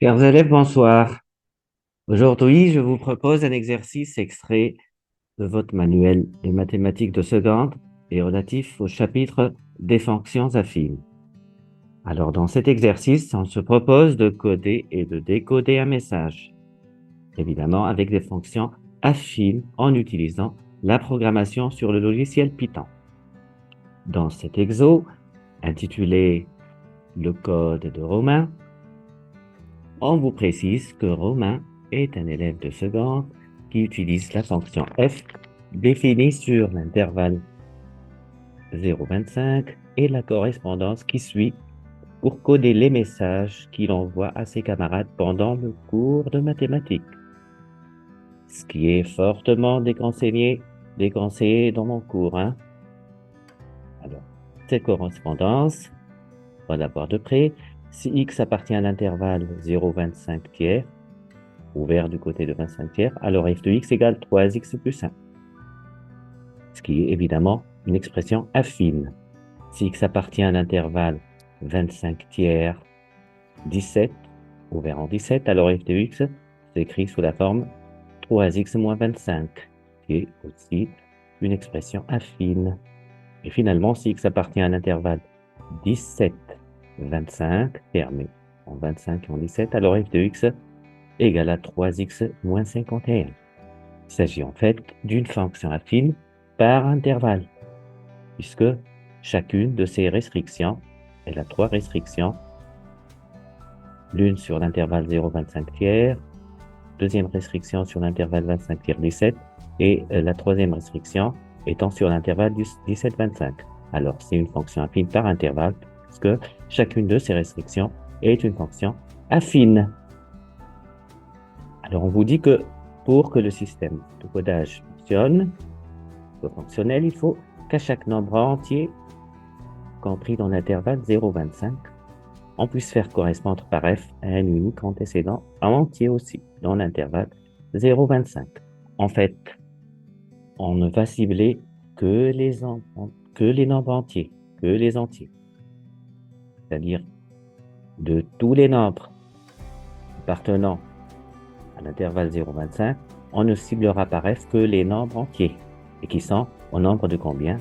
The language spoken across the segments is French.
Chers élèves, bonsoir. Aujourd'hui, je vous propose un exercice extrait de votre manuel des mathématiques de seconde et relatif au chapitre des fonctions affines. Alors, dans cet exercice, on se propose de coder et de décoder un message, évidemment avec des fonctions affines en utilisant la programmation sur le logiciel Python. Dans cet exo, intitulé Le code de Romain, on vous précise que Romain est un élève de seconde qui utilise la fonction f définie sur l'intervalle 0,25 et la correspondance qui suit pour coder les messages qu'il envoie à ses camarades pendant le cours de mathématiques, ce qui est fortement déconseillé dans mon cours, hein. Alors, cette correspondance, on va la voir de près. Si x appartient à l'intervalle 0,25 tiers, ouvert du côté de 25 tiers, alors f de x égale 3x plus 1, ce qui est évidemment une expression affine. Si x appartient à l'intervalle 25 tiers 17, ouvert en 17, alors f de x s'écrit sous la forme 3x moins 25, qui est aussi une expression affine. Et finalement, si x appartient à l'intervalle 17, 25, fermé en 25 et en 17, alors f de x égale à 3x moins 51. Il s'agit en fait d'une fonction affine par intervalle, puisque chacune de ces restrictions, elle a trois restrictions, l'une sur l'intervalle 0,25 tiers, deuxième restriction sur l'intervalle 25 tiers 17, et la troisième restriction étant sur l'intervalle 17-25. Alors, c'est une fonction affine par intervalle, puisque chacune de ces restrictions est une fonction affine. Alors, on vous dit que pour que le système de codage fonctionne, fonctionnel, il faut qu'à chaque nombre entier, compris dans l'intervalle 0,25, on puisse faire correspondre par f à un unique antécédent entier aussi, dans l'intervalle 0,25. En fait, on ne va cibler que les nombres entiers, que les entiers. C'est-à-dire de tous les nombres appartenant à l'intervalle 0,25, on ne ciblera par f que les nombres entiers, et qui sont au nombre de combien?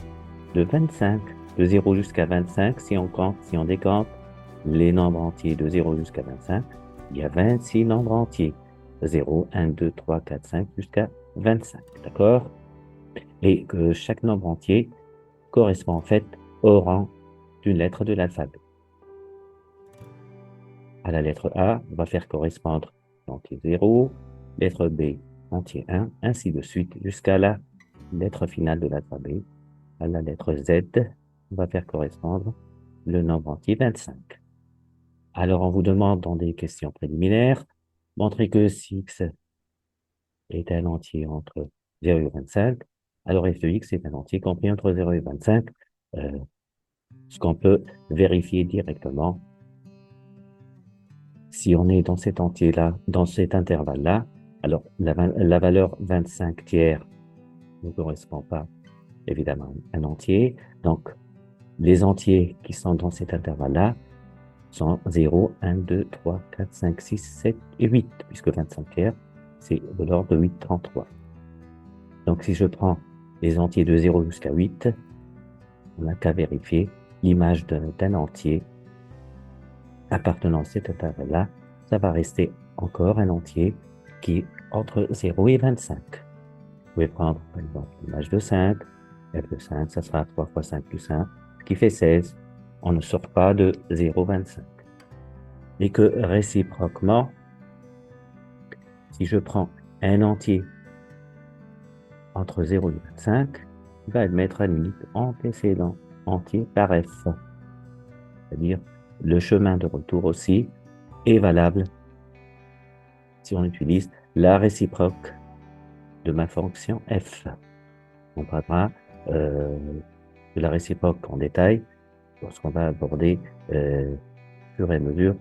De 25. De 0 jusqu'à 25, si on décompte les nombres entiers de 0 jusqu'à 25, il y a 26 nombres entiers. 0, 1, 2, 3, 4, 5 jusqu'à 25. D'accord? Et que chaque nombre entier correspond en fait au rang d'une lettre de l'alphabet. À la lettre A, on va faire correspondre l'entier 0, lettre B, entier 1, ainsi de suite jusqu'à la lettre finale de l'alphabet. À la lettre Z, on va faire correspondre le nombre entier 25. Alors, on vous demande dans des questions préliminaires, montrer que si x est un entier entre 0 et 25, alors f de x est un entier compris entre 0 et 25, ce qu'on peut vérifier directement. Si on est dans cet entier-là, dans cet intervalle-là, alors la valeur 25 tiers ne correspond pas évidemment à un entier. Donc, les entiers qui sont dans cet intervalle-là sont 0, 1, 2, 3, 4, 5, 6, 7 et 8, puisque 25 tiers, c'est de l'ordre de 8,33. Donc, si je prends les entiers de 0 jusqu'à 8, on n'a qu'à vérifier l'image d'un entier appartenant à cet intervalle-là. Ça va rester encore un entier qui est entre 0 et 25. Vous pouvez prendre, par exemple, l'image de 5. F de 5, ça sera 3 fois 5 plus 1, ce qui fait 16. On ne sort pas de 0,25. Et que réciproquement, si je prends un entier entre 0 et 25, il va admettre un unique antécédent entier par f. C'est-à-dire, le chemin de retour aussi est valable si on utilise la réciproque de ma fonction f. On parlera de la réciproque en détail lorsqu'on va aborder au fur et à mesure.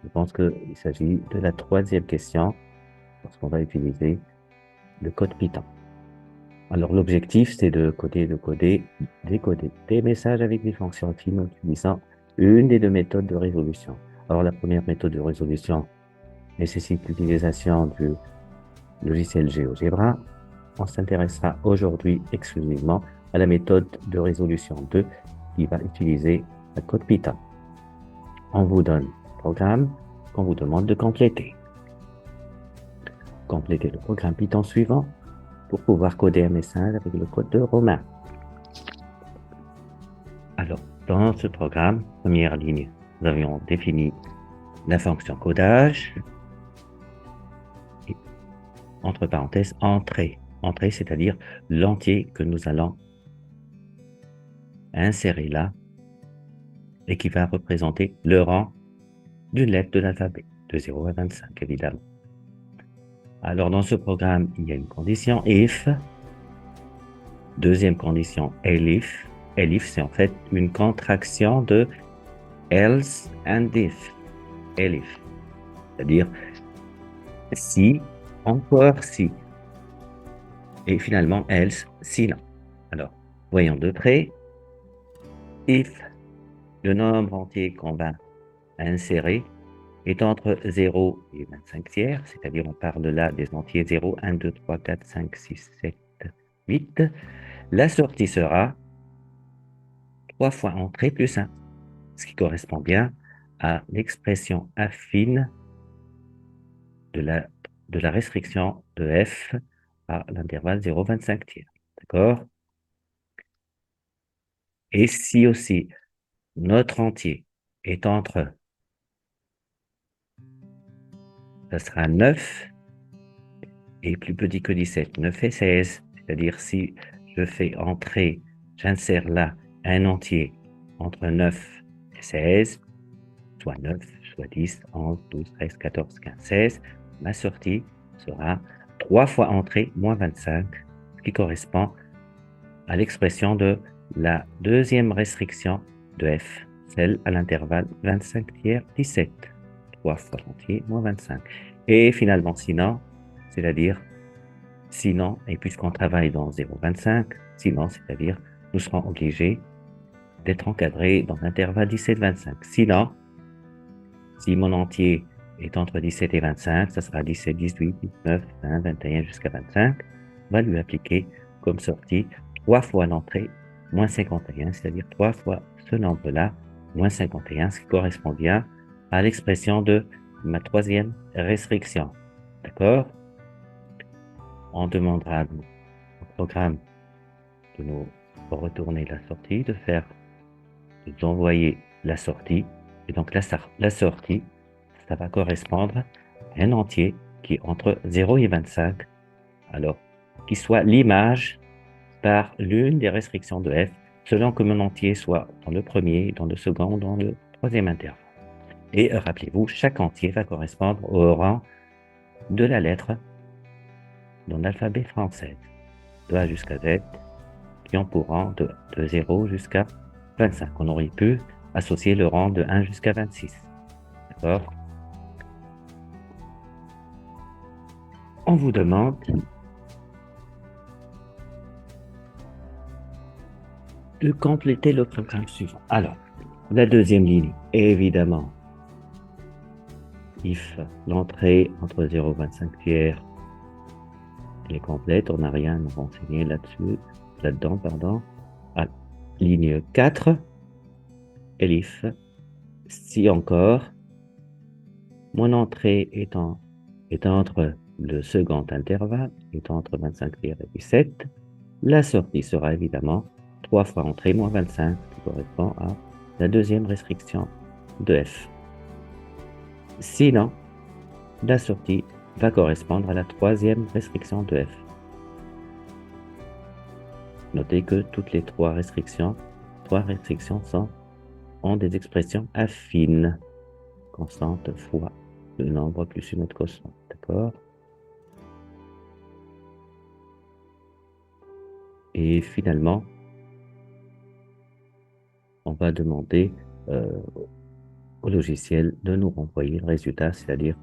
Je pense qu'il s'agit de la troisième question lorsqu'on va utiliser le code Python. Alors, l'objectif, c'est de décoder des messages avec des fonctions affines en utilisant une des deux méthodes de résolution. Alors, la première méthode de résolution, nécessite l'utilisation du logiciel GeoGebra. On s'intéressera aujourd'hui exclusivement à la méthode de résolution 2 qui va utiliser le code Python. On vous donne le programme qu'on vous demande de compléter. Complétez le programme Python suivant pour pouvoir coder un message avec le code de Romain. Alors, dans ce programme, première ligne, nous avions défini la fonction codage, et, entre parenthèses, entrée. Entrée, c'est-à-dire l'entier que nous allons insérer là et qui va représenter le rang d'une lettre de l'alphabet, de 0 à 25, évidemment. Alors, dans ce programme, il y a une condition if. Deuxième condition, elif. Elif, c'est en fait une contraction de else and if. Elif, c'est-à-dire si, encore si. Et finalement, else, sinon. Alors, voyons de près. If le nombre entier qu'on va insérer est entre 0 et 25 tiers, c'est-à-dire on parle là des entiers 0, 1, 2, 3, 4, 5, 6, 7, 8, la sortie sera 3 fois entrée plus 1, ce qui correspond bien à l'expression affine de la restriction de f à l'intervalle 0,25 tiers. D'accord? Et si aussi notre entier est entre, ça sera 9 et plus petit que 17, 9 et 16, c'est-à-dire si je fais entrer, j'insère là un entier entre 9 et 16, soit 9, soit 10, 11, 12, 13, 14, 15, 16, ma sortie sera 3 fois entrée moins 25, ce qui correspond à l'expression de la deuxième restriction de f, celle à l'intervalle 25 tiers 17, 3 fois entier moins 25. Et finalement, sinon, c'est-à-dire sinon, et puisqu'on travaille dans 0,25, sinon, c'est-à-dire nous serons obligés d'être encadrés dans l'intervalle 17-25. Sinon, si mon entier est entre 17 et 25, ça sera 17, 18, 19, 20, 21 jusqu'à 25. On va lui appliquer comme sortie 3 fois l'entrée, moins 51, c'est-à-dire 3 fois ce nombre-là, moins 51, ce qui correspond bien à l'expression de ma troisième restriction. D'accord? On demandera au programme de nous retourner la sortie, de nous envoyer la sortie. Et donc la sortie, ça va correspondre à un entier qui est entre 0 et 25. Alors, qui soit l'image par l'une des restrictions de f, selon que mon entier soit dans le premier, dans le second, dans le troisième intervalle. Et rappelez-vous, chaque entier va correspondre au rang de la lettre dans l'alphabet français, de A jusqu'à Z, qui ont pour rang de 0 jusqu'à 25. On aurait pu associer le rang de 1 jusqu'à 26. D'accord? On vous demande de compléter le programme suivant. Alors, la deuxième ligne, évidemment, if l'entrée entre 0 et 25 tiers est complète, on n'a rien à nous renseigner là-dedans, pardon. À ligne 4, elif, si encore, mon entrée est entre le second intervalle, étant entre 25 tiers et 17, la sortie sera évidemment 3 fois entrée moins 25, qui correspond à la deuxième restriction de f. Sinon, la sortie va correspondre à la troisième restriction de f. Notez que toutes les trois restrictions ont des expressions affines, constante fois le nombre plus une autre constante, d'accord? Et finalement, on va demander au logiciel de nous renvoyer le résultat, c'est-à-dire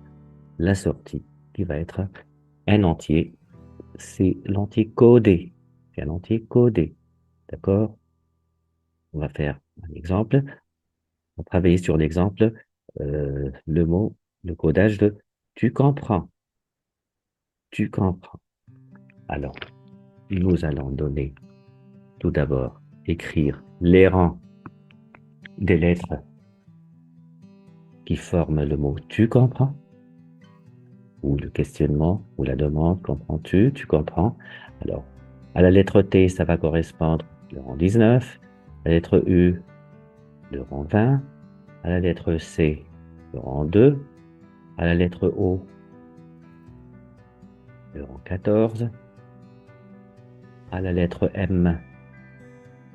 la sortie, qui va être un entier. C'est l'entier codé. C'est un entier codé. D'accord? On va faire un exemple. On va travailler sur l'exemple, le codage de Tu comprends. Tu comprends. Alors, nous allons donner, tout d'abord, écrire les rangs des lettres qui forment le mot tu comprends, ou le questionnement, ou la demande, comprends-tu, tu comprends. Alors, à la lettre T, ça va correspondre le rang 19, à la lettre U, le rang 20, à la lettre C, le rang 2, à la lettre O, le rang 14, à la lettre M,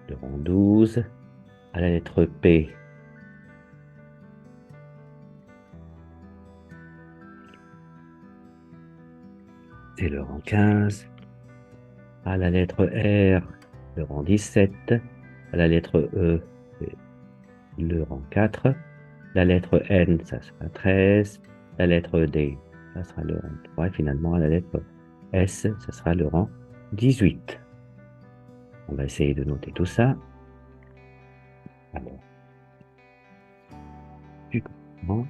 le rang 12, à la lettre P, c'est le rang 15, à la lettre R, le rang 17, à la lettre E, c'est le rang 4, la lettre N, ça sera 13, la lettre D, ça sera le rang 3, et finalement, à la lettre S, ça sera le rang 18. On va essayer de noter tout ça. Alors, tu comprends.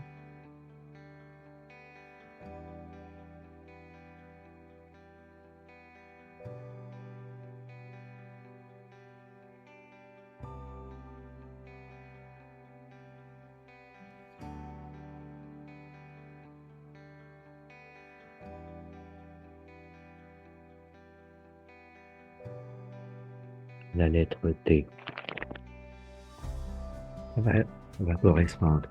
La lettre T, ça va correspondre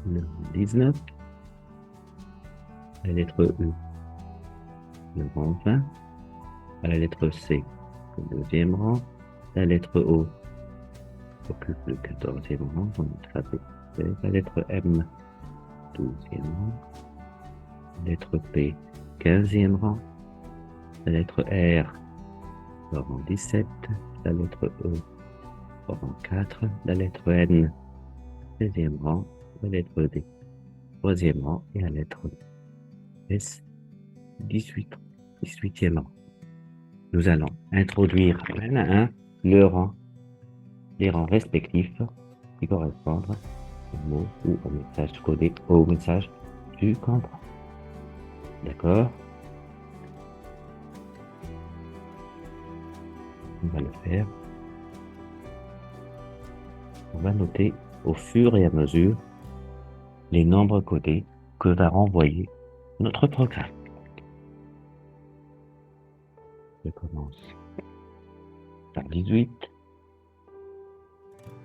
le rang 19, la lettre U, le rang 20, à la lettre C, le deuxième rang, la lettre O occupe le 14e rang, on la lettre M, 12e rang, la lettre P, 15e rang, la lettre R, le rang 17, la lettre E, le rang 4, la lettre N, 16e rang, la lettre D, 3e rang, et la lettre S, 18e rang. Nous allons introduire un à un les rangs respectifs qui correspondent au mot ou au message codé ou au message tu comprends. D'accord? On va le faire. On va noter au fur et à mesure les nombres codés que va renvoyer notre programme. Je commence par 18,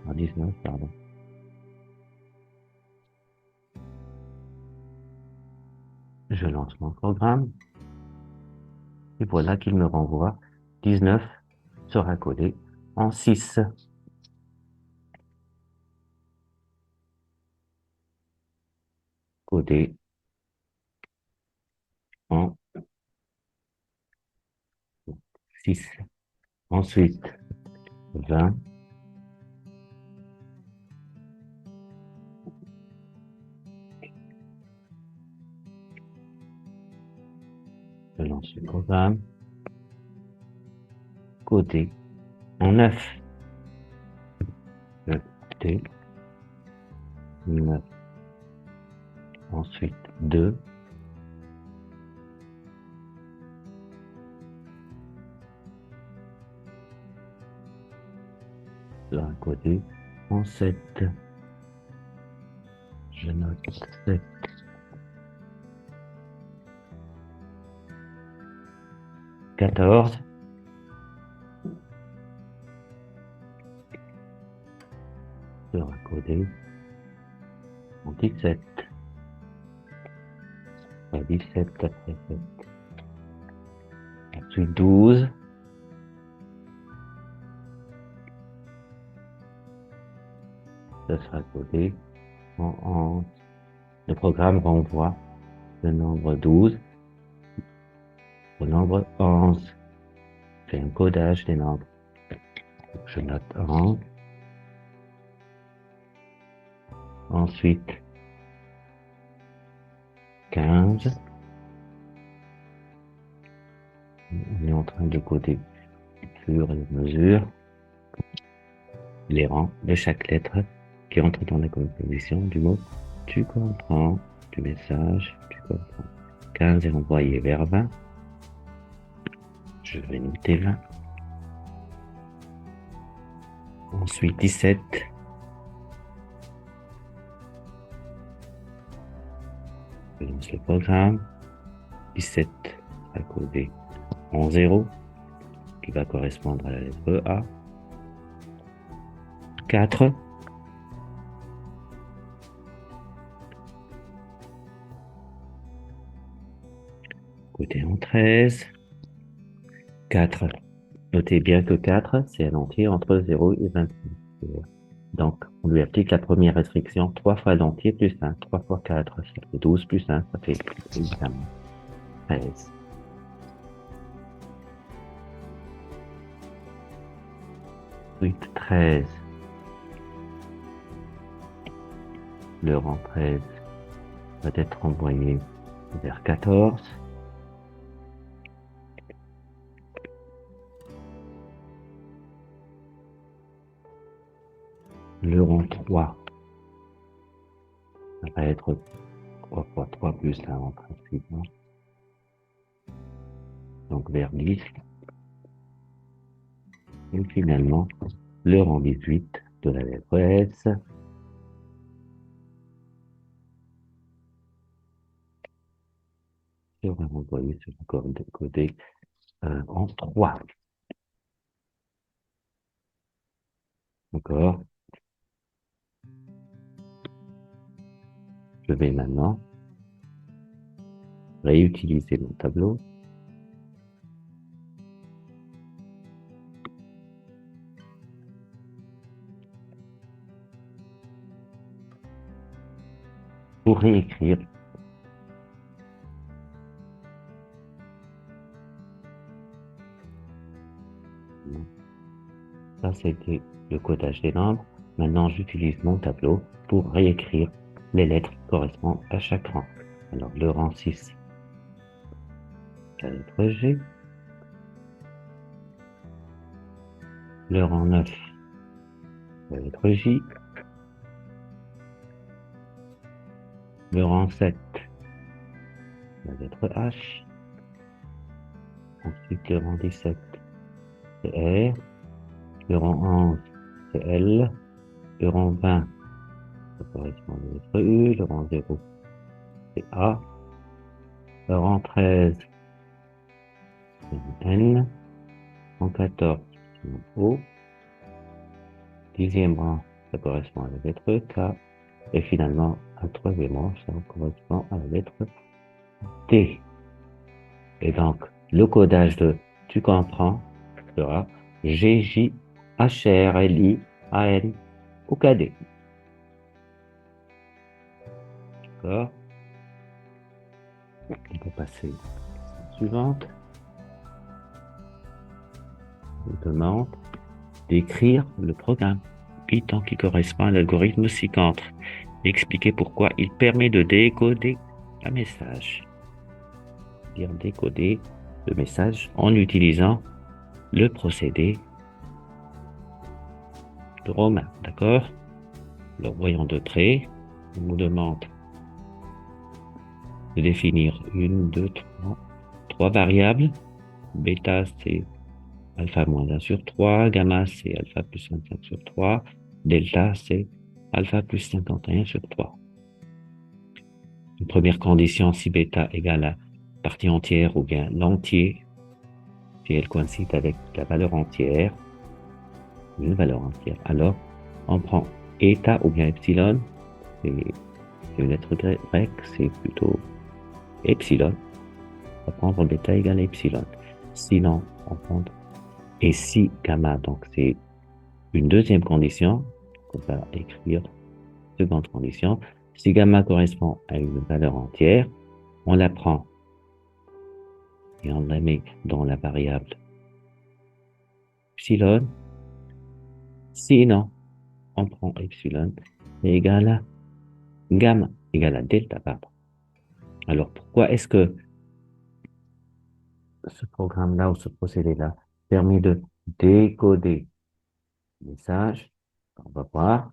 par 19, pardon. Je lance mon programme et voilà qu'il me renvoie 19 sera codé en 6. Codé en 6. Ensuite, 20. Je lance le programme. Codé en 9. 9 T. 9. Ensuite, 2. Sera codé en 7. Je note 7. 14. Sera codé en 17. 17 après 7. Ensuite 12. Ça sera codé en 11. Le programme renvoie le nombre 12 au nombre 11. Fait un codage des nombres. Je note 11. Ensuite 15. On est en train de coder au fur et à mesure les rangs de chaque lettre qui entre dans la composition du mot tu comprends, du message du code 15 est envoyé vers 20. Je vais noter 20. Ensuite 17. Je lance le programme. 17 à coder en 0, qui va correspondre à la lettre A. 4. Codé en 13. 4. Notez bien que 4, c'est un entier entre 0 et 25. Donc, on lui applique la première restriction, 3 fois l'entier plus 1. 3 fois 4, ça fait 12 plus 1, ça fait évidemment 13. Ensuite, 13. Le rang 13 va être envoyé vers 14. Le rang 3 ça va être 3 fois 3 plus 1 en principe. Donc vers 10. Et finalement, le rang 18 de la lettre S sera envoyé sur le code codé en 3. D'accord. Je vais maintenant réutiliser mon tableau. Pour réécrire ça, c'était le codage des nombres. Maintenant, j'utilise mon tableau pour réécrire les lettres qui correspondent à chaque rang. Alors, le rang 6, la lettre G. Le rang 9, la lettre J. Le rang 7, la lettre H. Ensuite, le rang 17, c'est R. Le rang 11, c'est L. Le rang 20, ça correspond à la lettre U. Le rang 0, c'est A. Le rang 13, c'est N. Rang 14, c'est O. 10e rang, ça correspond à la lettre K. Et finalement, un troisième rang, ça correspond à la lettre T. Et donc, le codage de tu comprends sera G, J, H, R, L, I, A, N ou K, D. D'accord? On peut passer à la question suivante. On demande d'écrire le programme Python qui correspond à l'algorithme SIGINT. Expliquer pourquoi il permet de décoder un message. Dire décoder le message en utilisant le procédé de Romain. D'accord? Alors, voyons de près. On nous demande de définir une, deux, trois variables. Bêta, c'est alpha moins 1 sur 3. Gamma, c'est alpha plus 25 sur 3. Delta, c'est alpha plus 51 sur 3. Une première condition, si bêta égale à partie entière ou bien l'entier, si elle coïncide avec la valeur entière, une valeur entière, alors on prend eta ou bien epsilon, c'est une lettre grecque, c'est plutôt epsilon. On va prendre bêta égale à epsilon. Sinon, on prend et si gamma, donc c'est une deuxième condition qu'on va écrire, seconde condition. Si gamma correspond à une valeur entière, on la prend et on la met dans la variable epsilon. Sinon, on prend epsilon égale à gamma égale à delta, pardon. Alors, pourquoi est-ce que ce programme-là ou ce procédé-là permet de décoder le message? On va voir.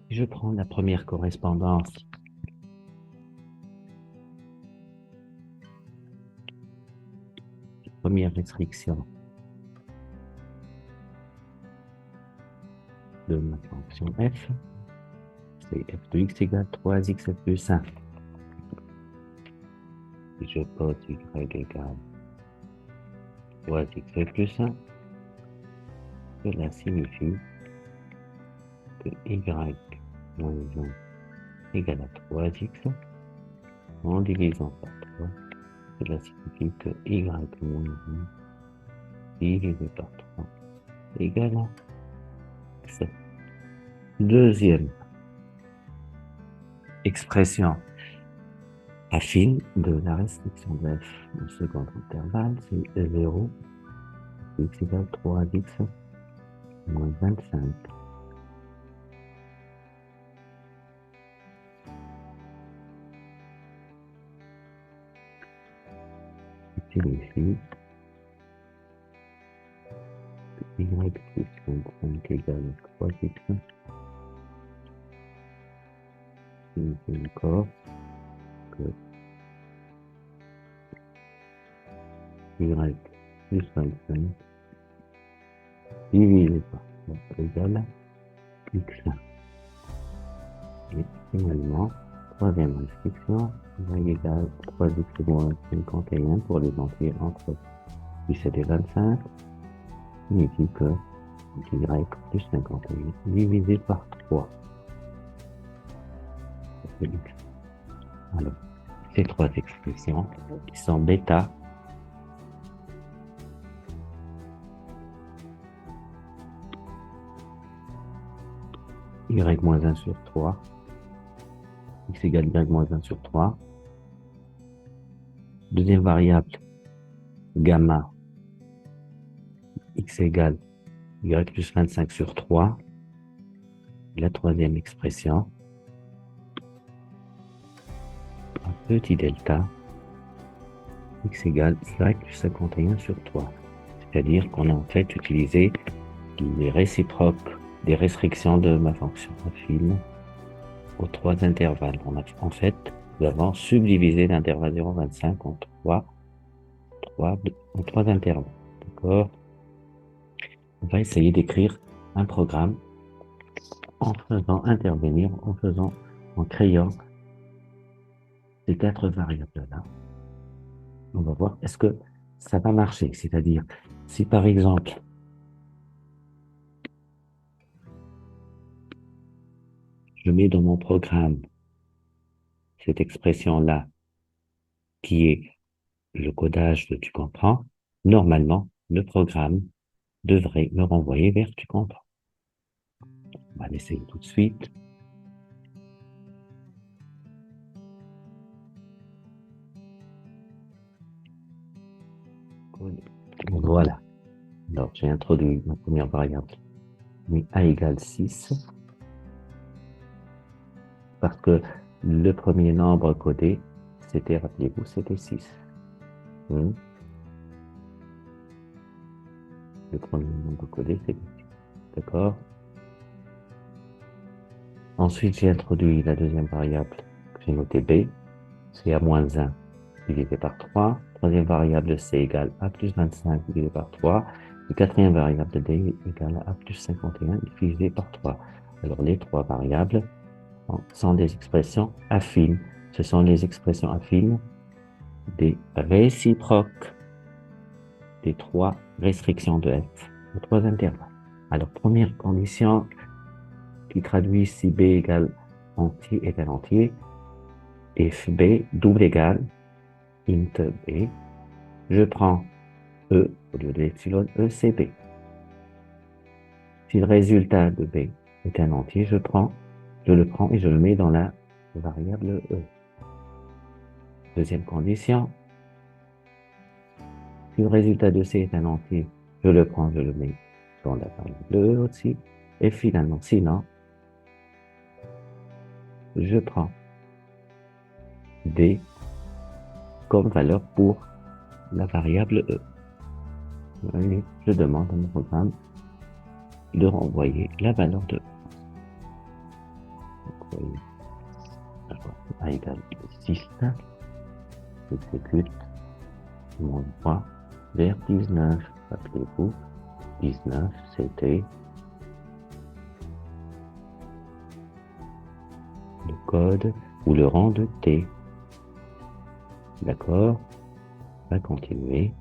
Je prends la première correspondance. Première restriction de ma fonction f, c'est f de x égale 3x plus 1. Si je pose y égale 3x plus 1, cela signifie que y moins 1 égale à 3x en divisant par 3. Cela signifie que y moins 1 divisé par 3 égale à 7. Deuxième expression affine de la restriction de f au second intervalle, c'est 0, x égale 3x moins 25. qui signifie que y plus 25 égale 3x signifie encore que y plus 25 divisé par 3 égale x1. Et finalement, troisième restriction, y égale 3x moins 51 pour les entiers entre 17 et 25, signifie que y plus 51 divisé par 3. Alors, ces trois expressions qui sont bêta, y moins 1 sur 3, x égale y moins 1 sur 3. Deuxième variable, gamma, x égale y plus 25 sur 3. La troisième expression, un petit delta, x égale y plus 51 sur 3. C'est-à-dire qu'on a en fait utilisé les réciproques des restrictions de ma fonction affine aux trois intervalles. En fait, nous avons subdivisé l'intervalle 0,25 en trois intervalles. D'accord? On va essayer d'écrire un programme en créant ces quatre variables-là. On va voir est-ce que ça va marcher. C'est-à-dire, si par exemple, je mets dans mon programme cette expression-là, qui est le codage de tu comprends, normalement, le programme devrait me renvoyer vers tu comprends. On va l'essayer tout de suite. Voilà. Alors, j'ai introduit ma première variable. Mais a égale 6. Parce que le premier nombre codé, c'était, rappelez-vous, c'était 6. Le premier nombre codé, c'était 6. D'accord? Ensuite, j'ai introduit la deuxième variable que j'ai notée B. C'est a moins 1 divisé par 3. Troisième variable, C égale a plus 25 divisé par 3. Et quatrième variable, D égale à a plus 51 divisé par 3. Alors, les trois variables sont des expressions affines. Ce sont les expressions affines des réciproques des trois restrictions de f, aux trois intervalles. Alors, première condition qui traduit si b égale entier égale entier, fb double égale int b, je prends e au lieu de epsilon, e c'est b. Si le résultat de b est un entier, je le prends et je le mets dans la variable e. Deuxième condition, si le résultat de C est un entier, je le prends, je le mets dans la variable E aussi. Et finalement, sinon, je prends D comme valeur pour la variable E. Et je demande à mon programme de renvoyer la valeur de E. Oui. Alors, A égale 6, j'exécute mon droit vers 19. Rappelez-vous, 19, c'était le code ou le rang de T. D'accord? On va continuer.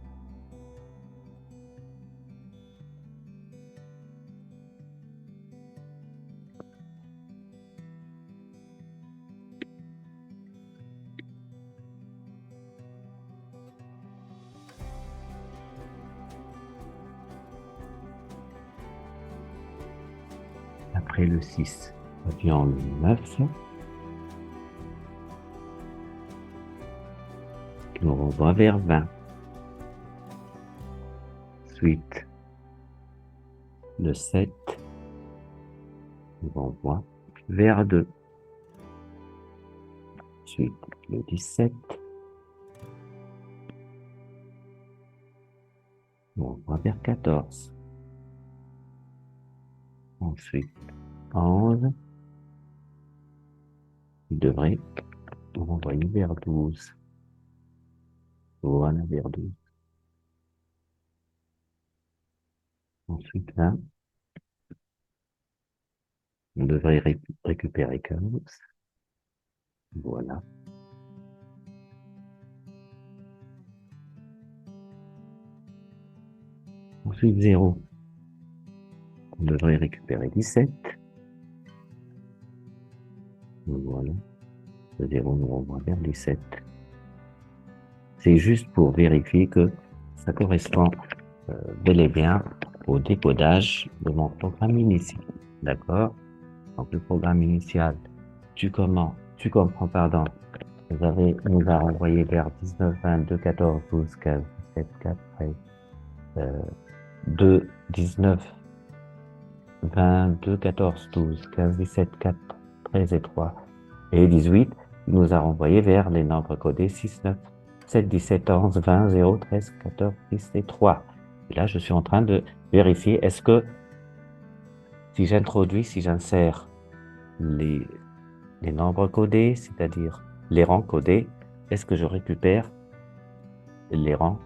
Après le 6, avions le 9, qui nous renvoie vers 20. Ensuite, le 7 nous renvoie vers 2. Ensuite, le 17 nous renvoie vers 14. Ensuite, 11, il devrait nous renvoyer vers 12. Voilà, vers 12. Ensuite, là, on devrait récupérer 15. Voilà. Ensuite, 0. On devrait récupérer 17. Voilà. Le 0 nous renvoie vers 17. C'est juste pour vérifier que ça correspond bel et bien au décodage de mon programme initial. D'accord? Donc, le programme initial, tu comprends, pardon, nous a renvoyé vers 19, 22, 14, 12, 15, 17, 4, 13, 2, 19, 22, 14, 12, 15, 17, 4, 13 et 3 et 18, il nous a renvoyé vers les nombres codés 6, 9, 7, 17, 11, 20, 0, 13, 14, 10 et 3. Et là, je suis en train de vérifier, est-ce que si j'insère les nombres codés, c'est-à-dire les rangs codés, est-ce que je récupère les rangs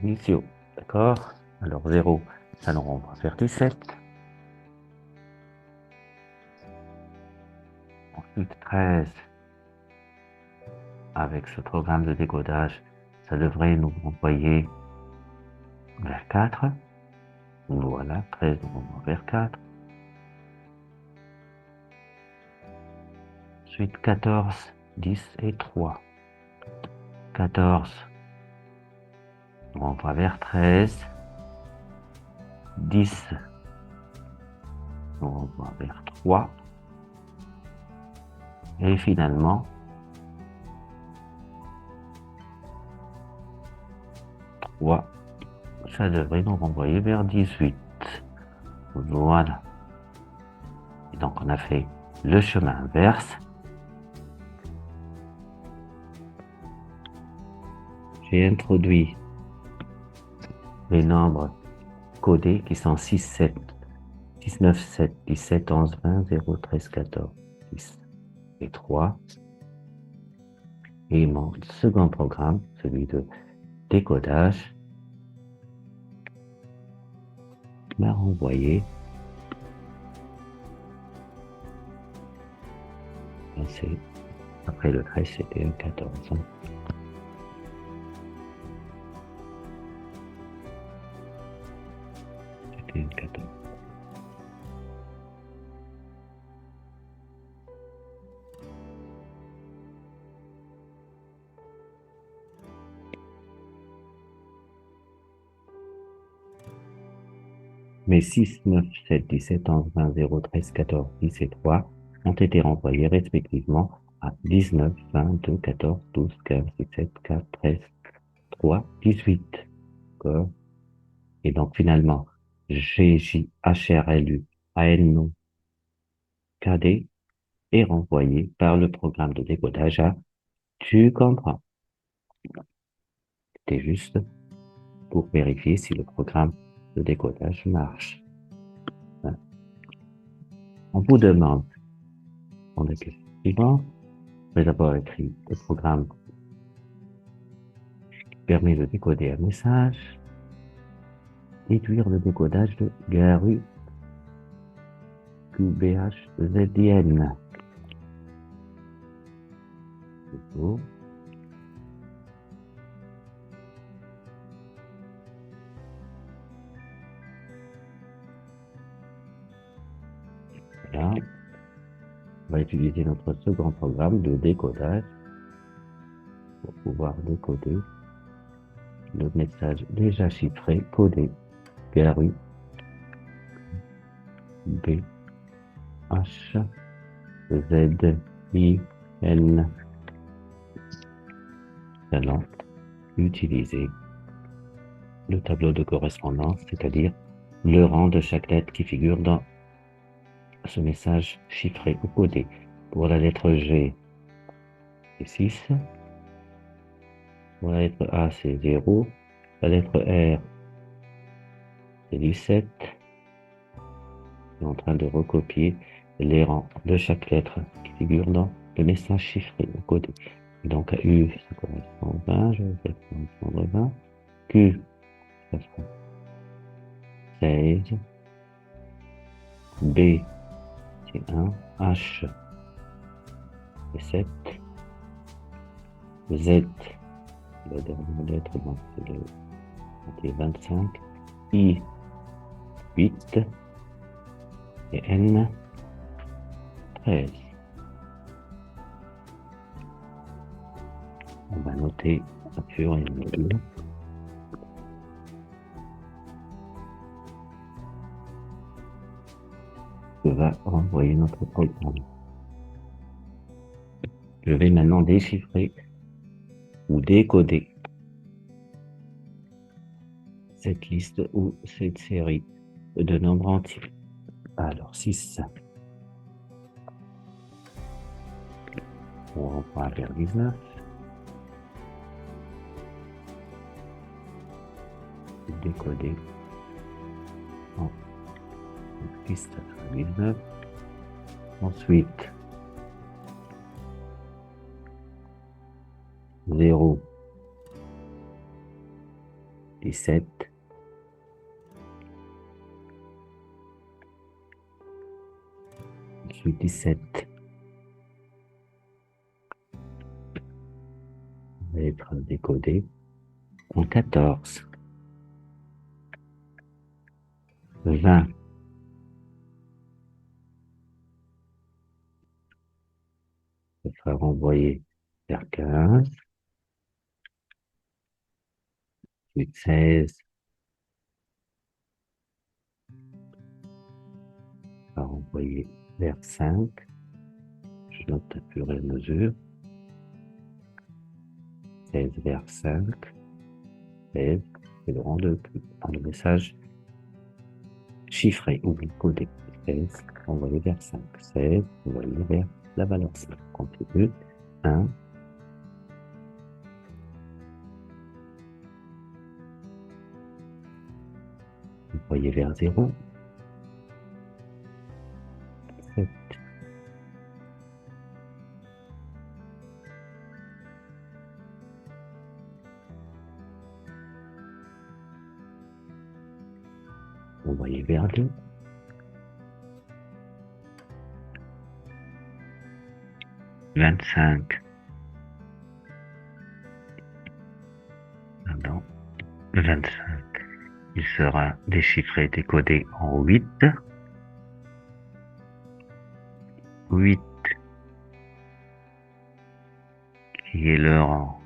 initiaux? D'accord? Alors 0, ça nous renvoie vers 17. Ensuite 13. Avec ce programme de décodage, ça devrait nous renvoyer vers 4. Voilà, 13 nous renvoie vers 4. Ensuite 14, 10 et 3. 14 nous renvoie vers 13. 10 nous renvoie vers 3. Et finalement, 3, ça devrait nous renvoyer vers 18. Voilà. Et donc, on a fait le chemin inverse. J'ai introduit les nombres codés qui sont 6, 7, 6, 9, 7, 17, 11, 20, 0, 13, 14, 10 et 3. Et mon second programme, celui de décodage, m'a renvoyé après le 13, c'était un 14. C'était un 14. Mais 6, 9, 7, 17, 11, 20, 0, 13, 14, 10 et 3 ont été renvoyés respectivement à 19, 22, 14, 12, 15, 17, 4, 13, 3, 18. D'accord? Et donc finalement, G, J, H, R, L, U, A, N, O, K, D est renvoyé par le programme de décodage à tu comprends. C'est juste pour vérifier si le programme de décodage marche. On vous demande répondre à la question suivante. Je vais d'abord écrire le programme qui permet de décoder un message. Déduire le décodage de GARU QBHZIN. Voilà. On va utiliser notre second programme de décodage pour pouvoir décoder le message déjà chiffré, codé, GARU, B, H, Z, I, N. Allons utiliser le tableau de correspondance, c'est-à-dire le rang de chaque lettre qui figure dans ce message chiffré ou codé. Pour la lettre G, c'est 6. Pour la lettre A, c'est 0. La lettre R, c'est 17. Je suis en train de recopier les rangs de chaque lettre qui figure dans le message chiffré ou codé. Donc, à U, ça correspond à 20. Je vais faire correspondre 20. Q, ça sera 16. B, c'est 1. H, c'est 7. Z, la dernière lettre, donc c'est 25. I, 8. Et N, 13. On va noter au fur et à mesure. Que va renvoyer notre programme. Je vais maintenant déchiffrer ou décoder cette liste ou cette série de nombres entiers. Alors, 6. On reprend vers 19. Décoder en liste 19. Ensuite, 0, 17. Ensuite, 17 va être décodé en 14. 20. Ça sera renvoyé vers 15. Ensuite, 16 va renvoyer vers 5. Je note à fur et à mesure. 16 vers 5. 16, c'est le rang dans le message chiffré ou codé. 16, envoyé vers 5. 16, envoyé vers la valeur 5. Continue. 1. Envoyé vers 0. 7. Envoyé vers 2. 25. Pardon. 25. Il sera déchiffré, décodé en 8. 8, qui est le rang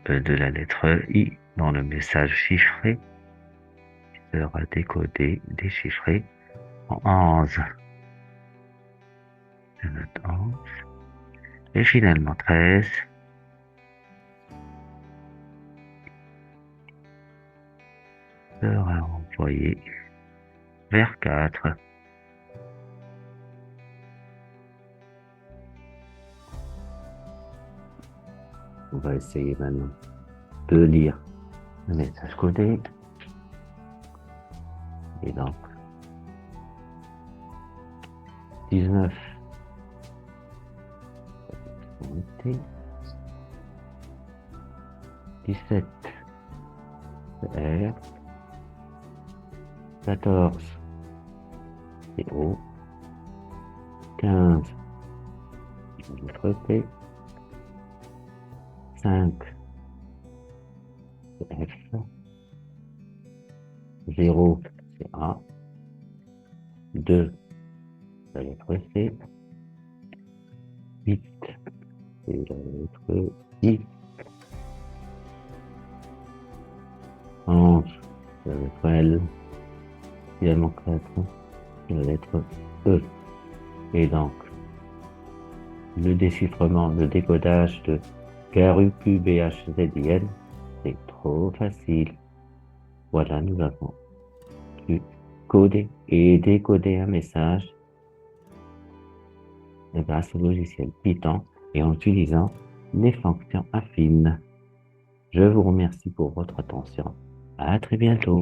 de la lettre I dans le message chiffré, sera décodé, déchiffré en 11. Je note 11. Et finalement 13. Sera envoyé vers 4. On va essayer maintenant de lire le message codé. Et donc, 19 T, 17 R, 14 c'est O, 15 lettre P, 5 c'est F, 0 c'est A, 2 la lettre C, 8 c'est la lettre I, 11 c'est la lettre L, finalement 4 c'est la lettre E. Et donc, le déchiffrement, le décodage de GARUQBHZIN, c'est trop facile. Voilà, nous avons pu coder et décoder un message grâce au logiciel Python et en utilisant les fonctions affines. Je vous remercie pour votre attention. À très bientôt.